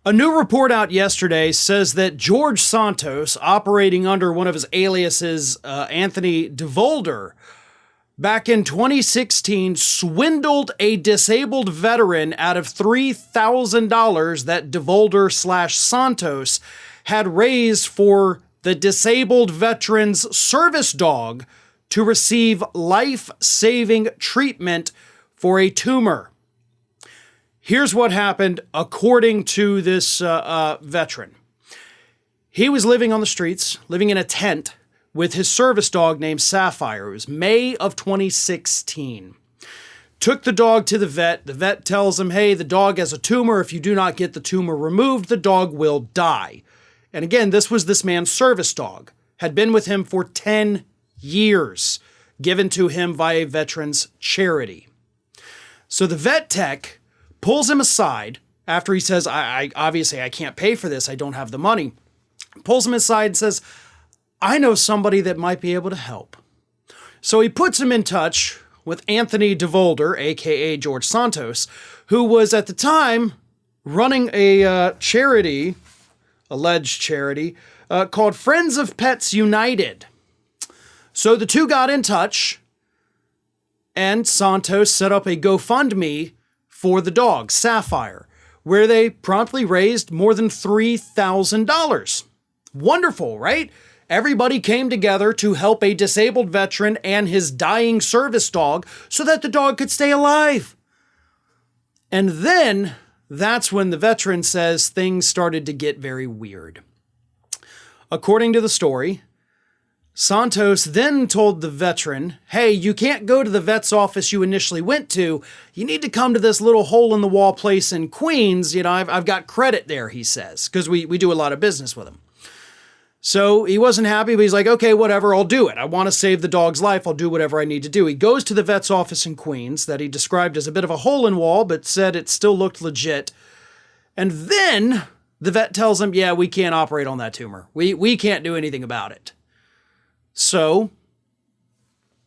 A new report out yesterday says that George Santos, operating under one of his aliases, Anthony DeVolder, back in 2016, swindled a disabled veteran out of $3,000 that DeVolder/Santos had raised for the disabled veteran's service dog to receive life-saving treatment for a tumor. Here's what happened according to this veteran. He was living on the streets, living in a tent with his service dog named Sapphire. It was May of 2016. Took the dog to the vet. The vet tells him, hey, the dog has a tumor. If you do not get the tumor removed, the dog will die. And again, this was this man's service dog. Had been with him for 10 years, given to him via a veteran's charity. So the vet tech pulls him aside after he says, I obviously I can't pay for this. I don't have the money. Pulls him aside and says, I know somebody that might be able to help. So he puts him in touch with Anthony DeVolder, aka George Santos, who was at the time running a charity, alleged charity, called Friends of Pets United. So the two got in touch, and Santos set up a GoFundMe for the dog, Sapphire, where they promptly raised more than $3,000. Wonderful, right? Everybody came together to help a disabled veteran and his dying service dog so that the dog could stay alive. And then that's when the veteran says things started to get very weird. According to the story, Santos then told the veteran, hey, you can't go to the vet's office you initially went to. You need to come to this little hole-in-the-wall place in Queens. You know, I've got credit there, he says, because we do a lot of business with him. So he wasn't happy, but he's like, okay, whatever, I'll do it. I want to save the dog's life. I'll do whatever I need to do. He goes to the vet's office in Queens that he described as a bit of a hole-in-wall, but said it still looked legit. And then the vet tells him, yeah, we can't operate on that tumor. We can't do anything about it. So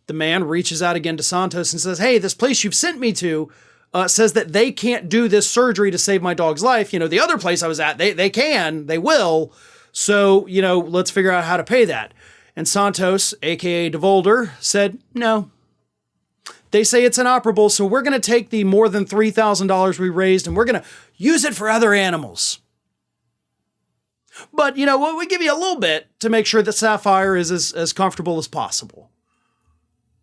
the man reaches out again to Santos and says, hey, this place you've sent me to says that they can't do this surgery to save my dog's life. You know, the other place I was at, they can, they will. So, you know, let's figure out how to pay that. And Santos, aka DeVolder, said, no. They say it's inoperable, so we're going to take the more than $3,000 we raised and we're going to use it for other animals. But, you know, we give you a little bit to make sure that Sapphire is as comfortable as possible.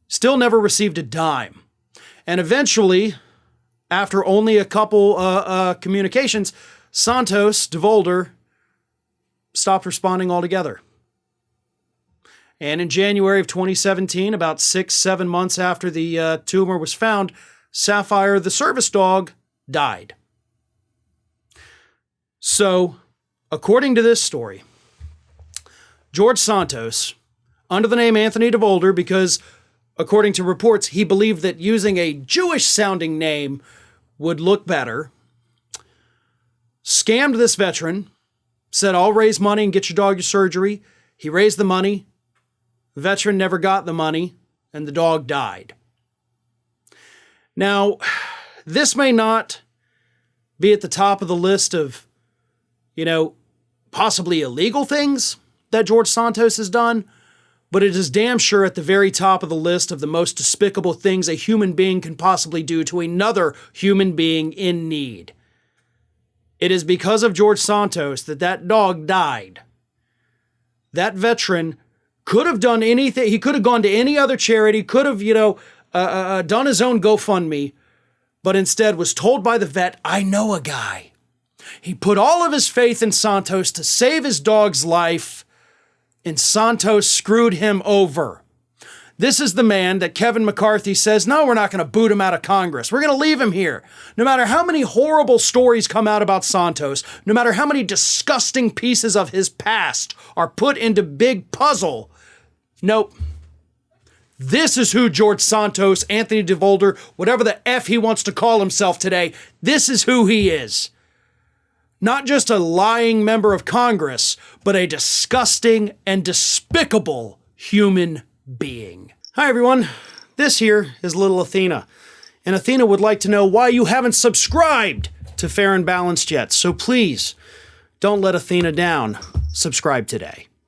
Still never received a dime. And eventually, after only a couple communications, Santos, DeVolder, stopped responding altogether. And in January of 2017, about 6-7 months after the tumor was found, Sapphire, the service dog, died. So, according to this story, George Santos, under the name Anthony DeVolder, because according to reports, he believed that using a Jewish-sounding name would look better, scammed this veteran, said, I'll raise money and get your dog your surgery. He raised the money. The veteran never got the money, and the dog died. Now, this may not be at the top of the list of, you know, possibly illegal things that George Santos has done, but it is damn sure at the very top of the list of the most despicable things a human being can possibly do to another human being in need. It is because of George Santos that dog died. That veteran could have done anything. He could have gone to any other charity, could have, you know, done his own GoFundMe, but instead was told by the vet, I know a guy. He put all of his faith in Santos to save his dog's life, and Santos screwed him over. This is the man that Kevin McCarthy says, no, we're not going to boot him out of Congress. We're going to leave him here. No matter how many horrible stories come out about Santos, no matter how many disgusting pieces of his past are put into big puzzle, nope. This is who George Santos, Anthony DeVolder, whatever the F he wants to call himself today, this is who he is. Not just a lying member of Congress, but a disgusting and despicable human being. Hi everyone, this here is little Athena, and Athena would like to know why you haven't subscribed to Farron Balanced Jets. So please, don't let Athena down. Subscribe today.